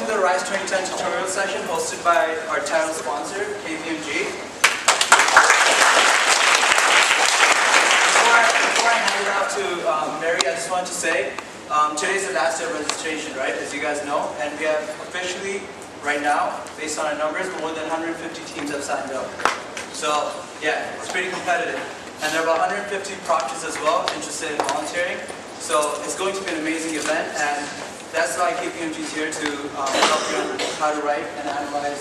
to the RISE 2010 tutorial session hosted by our title sponsor, KPMG. Before I hand it off to Mary, I just wanted to say, today's the last day of registration, right, as you guys know, and we have officially, right now, based on our numbers, more than 150 teams have signed up. So, yeah, it's pretty competitive. And there are about 150 proctors as well interested in volunteering. So it's going to be an amazing event, and that's why KPMG is here to help you on how to write and analyze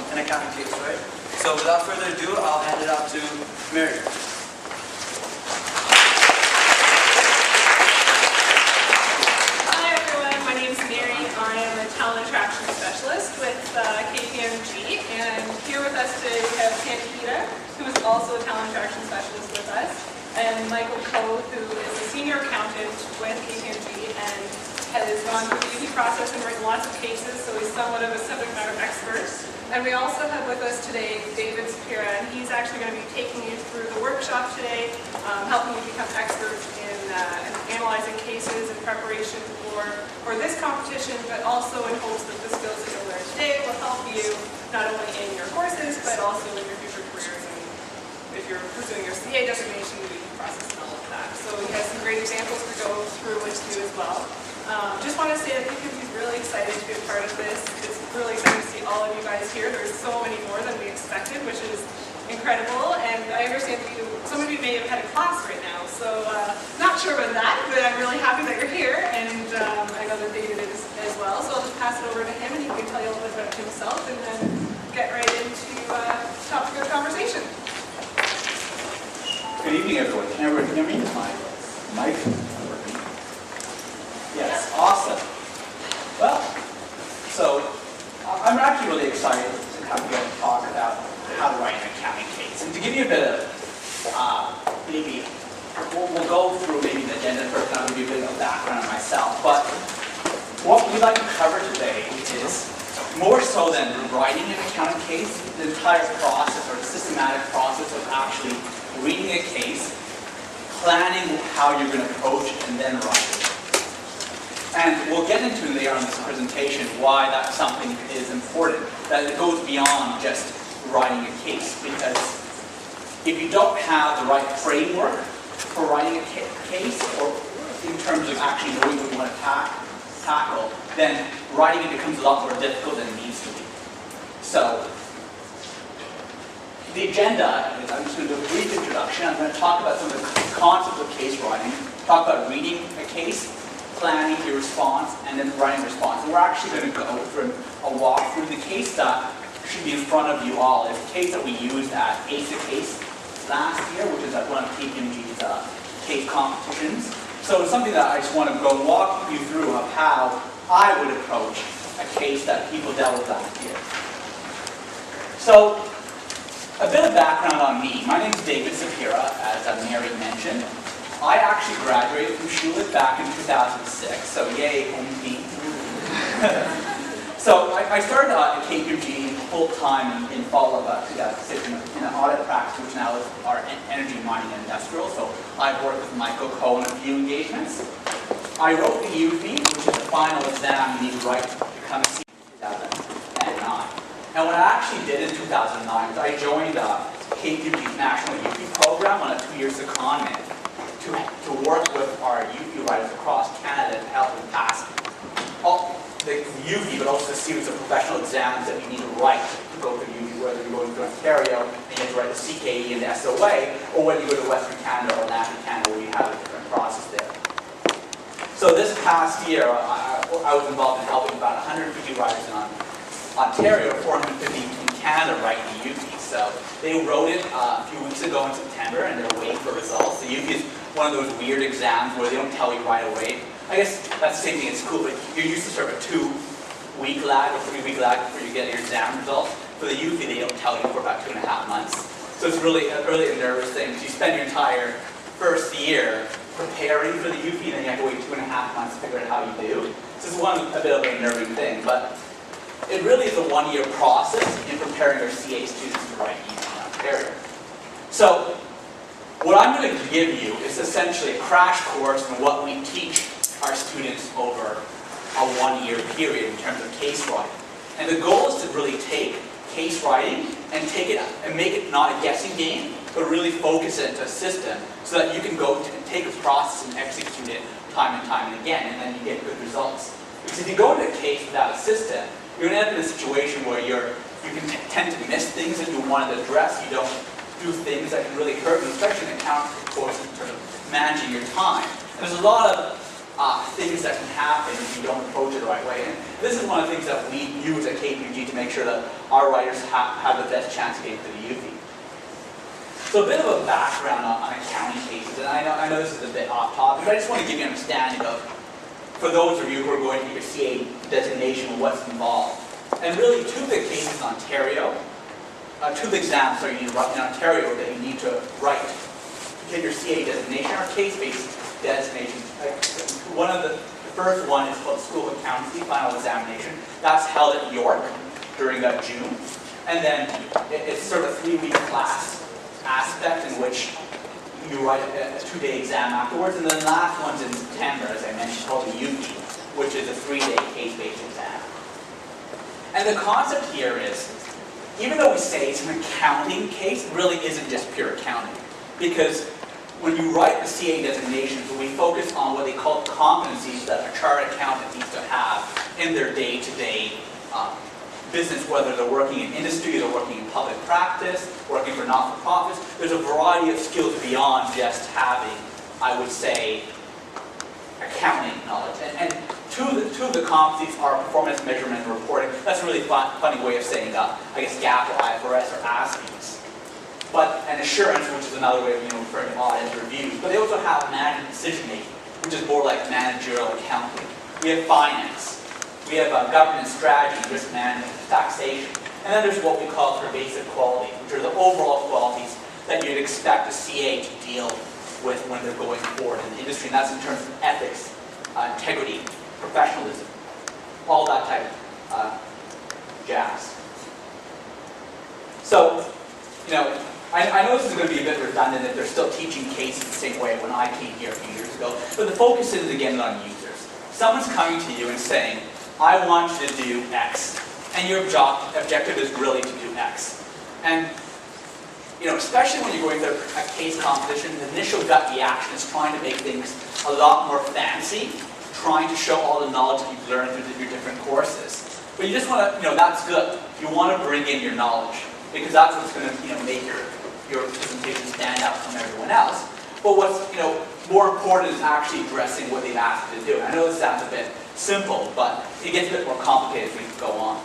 an accounting case, right? So without further ado, I'll hand it off to Mary. Hi everyone, my name is Mary. I am a talent attraction specialist with KPMG, and here with us today we have Santita, who is also a talent attraction specialist with us, and Michael Coe, who is a senior accountant with KPMG and has gone through the UP process and written lots of cases, so he's somewhat of a subject matter expert. And we also have with us today David Sapira, and he's actually going to be taking you through the workshop today, helping you become experts in analyzing cases in preparation for this competition, but also in hopes that the skills that you'll learn today will help you not only in your courses, but also in your future careers. If you're pursuing your CA designation, the process and all of that. So we have some great examples to go through which to do as well. Just want to say that KPMG is really excited to be a part of this. It's really exciting to see all of you guys here. There's so many more than we expected, which is incredible. And I understand that some of you may have had a class right now, so not sure about that, but I'm really happy that you're here, and I know that David is as well. So I'll just pass it over to him, and he can tell you a little bit about himself, and then get right into topic of conversation. Good evening, everyone. Can everyone hear me? My mic? Yes, awesome. Well, so I'm actually really excited to come here and talk about how to write an accounting case. And to give you a bit of, maybe, we'll go through maybe the agenda first, and I'll give you a bit of background on myself. But what we'd like to cover today is more so than writing an accounting case, the entire process or the systematic process of actually reading a case, planning how you're going to approach it, and then write it. And we'll get into later on this presentation why that something is important, that it goes beyond just writing a case. Because if you don't have the right framework for writing a case, or in terms of actually knowing what you want to tackle, then writing it becomes a lot more difficult than it needs to be. So, the agenda is, I'm just going to do a brief introduction. I'm going to talk about some of the concepts of case writing, talk about reading a case, planning your response, and then writing a response. And we're actually going to go through a walk through the case that should be in front of you all. It's a case that we used at ACE Case last year, which is at one of KPMG's case competitions. So it's something that I just want to go walk you through of how I would approach a case that people dealt with last year. So, a bit of background on me. My name is David Sapira, as Mary mentioned. I actually graduated from Schulich back in 2006, so yay, home team. So I started at KPMG full-time in fall of 2006 in an audit practice, which now is our energy, mining, and industrial. So I've worked with Michael Coe on a few engagements. I wrote the UV, which is the final exam you need to write to become a CA in 2009. And what I actually did in 2009 was I joined KPMG's National UP program on a 2-year secondment to work with our UP writers across Canada and help them pass all the UP, but also the series of professional exams that you need to write to go through UP, whether you're going to Ontario and you have to write the CKE and the SOA, or whether you go to Western Canada or Atlantic Canada where you have a different process there. So this past year, I was involved in helping about 150 writers in Ontario, 450 in Canada write the UP. So they wrote it a few weeks ago in September, and they're waiting for results. The UP is one of those weird exams where they don't tell you right away. I guess that's the same thing in school, but you're used to sort of a 2-week lag or 3-week lag before you get your exam results. For the UP, they don't tell you for about 2.5 months. So it's really a nervous thing, because you spend your entire first year preparing for the UP, and then you have to wait 2.5 months to figure out how you do. So it's a bit of a nerving thing, but it really is a 1-year process in preparing our CA students to write UP in Ontario. So what I'm going to give you is essentially a crash course in what we teach our students over a 1-year period in terms of case writing. And the goal is to really take case writing and take it and make it not a guessing game, but really focus it into a system so that you can go take a process and execute it time and time and again, and then you get good results. Because if you go into a case without a system, you're going to end up in a situation where you can tend to miss things that you want to address. You don't do things that can really hurt you, especially in accounting course in terms of managing your time. And there's a lot of things that can happen if you don't approach it the right way. And this is one of the things that we use at KPMG to make sure that our writers have the best chance of getting to the UV. So a bit of a background on accounting cases, and I know this is a bit off topic, but I just want to give you an understanding of, for those of you who are going to get your CA designation, what's involved. And really, two big cases in Ontario, two big exams are in Ontario that you need to write to get your CA designation, or case-based designation. One of the first one is called School of Accountancy Final Examination. That's held at York during June. And then it's sort of a 3-week class aspect in which you write a 2-day exam afterwards. And then the last one's in September, as I mentioned, called the UP, which is a 3-day case-based exam. And the concept here is, even though we say it's an accounting case, it really isn't just pure accounting. Because when you write the CA designations, we focus on what they call competencies that a chartered accountant needs to have in their day-to-day business, whether they're working in industry, they're working in public practice, working for not-for-profits. There's a variety of skills beyond just having, I would say, accounting knowledge. And two of the competencies are performance measurement and reporting. That's a really funny way of saying, I guess, GAAP or IFRS or ASPEs. But an assurance, which is another way of referring to audit and reviews. But they also have management decision-making, which is more like managerial accounting. We have finance. We have governance strategy, risk management, taxation. And then there's what we call pervasive quality, which are the overall qualities that you'd expect a CA to deal with when they're going forward in the industry. And that's in terms of ethics, integrity, professionalism, all that type of jazz. So, I know this is going to be a bit redundant that they're still teaching cases the same way when I came here a few years ago, but the focus is again on users. Someone's coming to you and saying, I want you to do X, and your objective is really to do X. And especially when you're going through a case competition, the initial gut reaction is trying to make things a lot more fancy, trying to show all the knowledge that you've learned through your different courses. But you just want to, that's good. You want to bring in your knowledge, because that's what's going to make your presentation stand out from everyone else. But what's more important is actually addressing what they've asked you to do. I know this sounds a bit simple, but it gets a bit more complicated as we go on.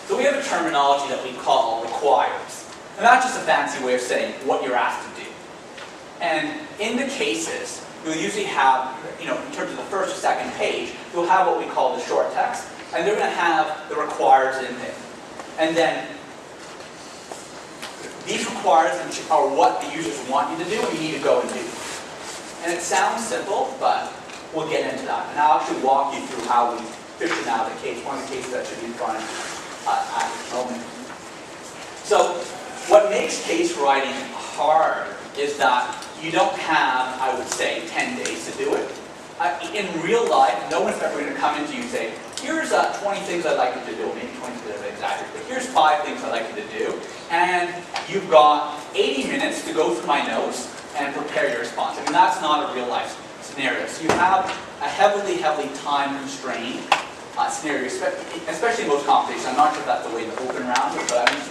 So we have a terminology that we call requires. And that's just a fancy way of saying what you're asked to do. And in the cases, you'll usually have, in terms of the first or second page, you'll have what we call the short text, and they're going to have the requires in there. And then these requires are what the users want you to do, and you need to go and do. And it sounds simple, but we'll get into that. And I'll actually walk you through how we fished out the case, one of the cases that should be in front of you at this moment. So what makes case writing hard is that you don't have, I would say, 10 days to do it. In real life, no one's ever going to come into you and say, here's 20 things I'd like you to do, maybe 20 is exactly, but here's 5 things I'd like you to do, and you've got 80 minutes to go through my notes and prepare your response. I mean, that's not a real life scenario. So you have a heavily time constrained scenario, especially in most competitions. I'm not sure if that's the way in the open round, but I mean,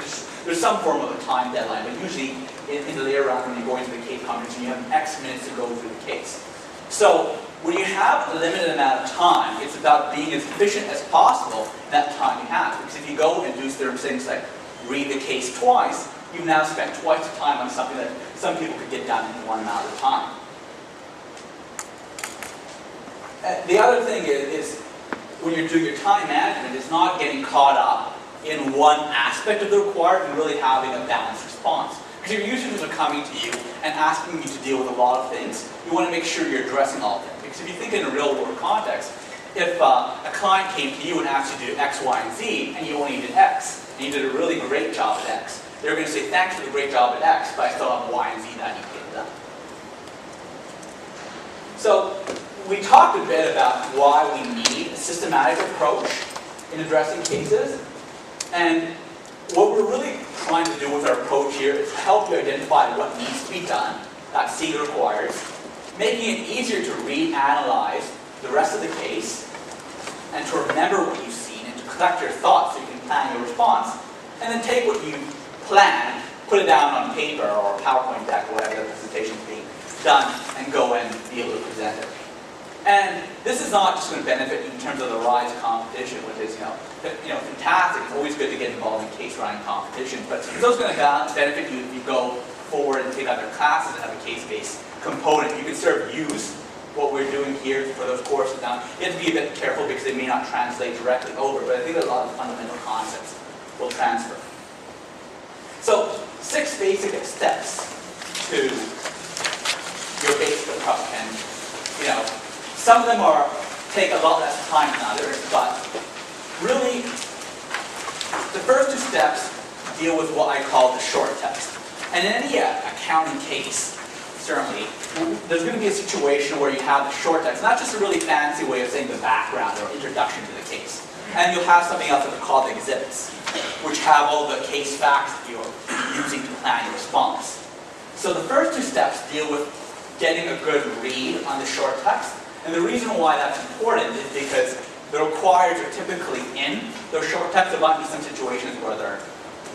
there's some form of a time deadline, but usually in the later round when you go into the case competition, you have X minutes to go through the case. So when you have a limited amount of time, it's about being as efficient as possible in that time you have. Because if you go and do certain things like read the case twice, you've now spent twice the time on something that some people could get done in one amount of time. The other thing is when you're doing your time management, is not getting caught up in one aspect of the required and really having a balanced response. Because your users are coming to you and asking you to deal with a lot of things, you want to make sure you're addressing all of them. Because if you think in a real world context, if a client came to you and asked you to do X, Y, and Z, and you only did X, and you did a really great job at X, they're going to say, thanks for the great job at X, but I still have Y and Z that you get done. So we talked a bit about why we need a systematic approach in addressing cases. And what we're really trying to do with our approach here is help you identify what needs to be done, that C requires, making it easier to reanalyze the rest of the case, and to remember what you've seen, and to collect your thoughts so you can plan your response, and then take what you planned, put it down on paper or a PowerPoint deck or whatever the presentation is being done, and go and be able to present it. And this is not just going to benefit you in terms of the RISE competition, which is, fantastic. It's always good to get involved in case writing competitions, but it's also going to benefit you if you go forward and take other classes that have a case-based component. You can sort of use what we're doing here for those courses. Now, you have to be a bit careful because they may not translate directly over, but I think a lot of fundamental concepts will transfer. So, 6 basic steps to your basic approach, and some of them take a lot less time than others, but really, the first 2 steps deal with what I call the short text. And in any accounting case, certainly, there's going to be a situation where you have the short text, not just a really fancy way of saying the background or introduction to the case. And you'll have something else that we call the exhibits, which have all the case facts that you're using to plan your response. So the first 2 steps deal with getting a good read on the short text. And the reason why that's important is because the requires are typically in those short texts. There might be some situations where they're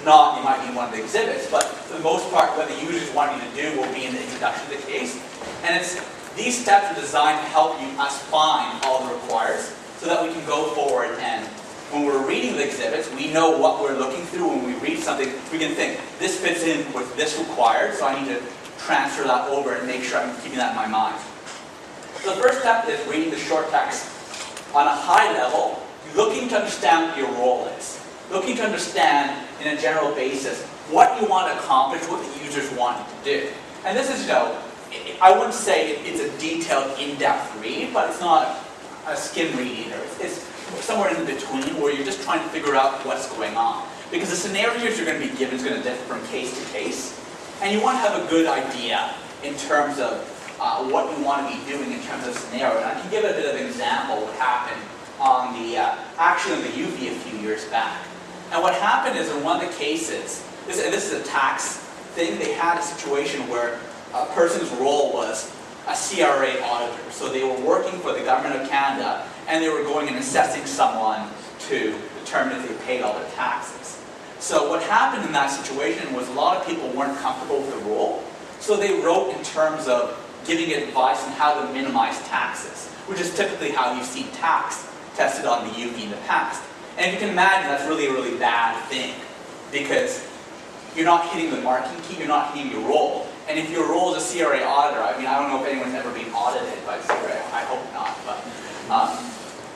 not, you might be in one of the exhibits, but for the most part, what the users want you to do will be in the introduction to the case. And these steps are designed to help us find all the requires so that we can go forward, and when we're reading the exhibits, we know what we're looking through. When we read something, we can think, this fits in with this required, so I need to transfer that over and make sure I'm keeping that in my mind. So the first step is reading the short text on a high level, looking to understand what your role is. Looking to understand, in a general basis, what you want to accomplish, what the users want you to do. And this is, I wouldn't say it's a detailed, in-depth read, but it's not a skim read either. It's somewhere in between where you're just trying to figure out what's going on. Because the scenarios you're going to be given is going to differ from case to case. And you want to have a good idea in terms of what you want to be doing in terms of scenario. And I can give a bit of an example of what happened on the action of the UV a few years back. And what happened is in one of the cases, this is a tax thing, they had a situation where a person's role was a CRA auditor. So they were working for the government of Canada, and they were going and assessing someone to determine if they paid all their taxes. So what happened in that situation was a lot of people weren't comfortable with the role, so they wrote in terms of giving advice on how to minimize taxes, which is typically how you see tax tested on the UV in the past. And if you can imagine, that's really a really bad thing, because you're not hitting the marking key, you're not hitting your role. And if your role is a CRA auditor, I don't know if anyone's ever been audited by CRA, I hope not, but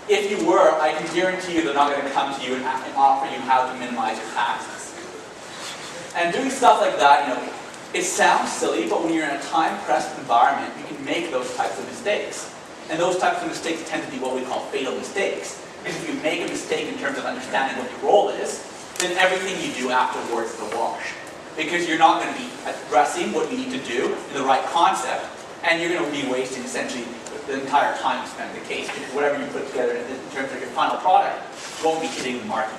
if you were, I can guarantee you they're not going to come to you and offer you how to minimize your taxes. And doing stuff like that, it sounds silly, but when you're in a time-pressed environment, you can make those types of mistakes. And those types of mistakes tend to be what we call fatal mistakes. Because if you make a mistake in terms of understanding what your role is, then everything you do afterwards is a wash. Because you're not going to be addressing what you need to do in the right concept, and you're going to be wasting essentially the entire time you spend in the case, because whatever you put together in terms of your final product won't be hitting the market.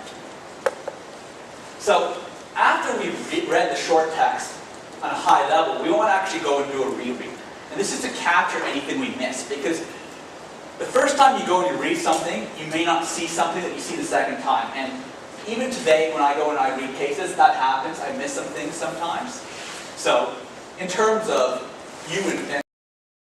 So after we've read the short text on a high level, we want to actually go and do a reread. And this is to capture anything we miss, because the first time you go and you read something, you may not see something that you see the second time. And even today, when I go and I read cases, that happens. I miss some things sometimes. So in terms of you and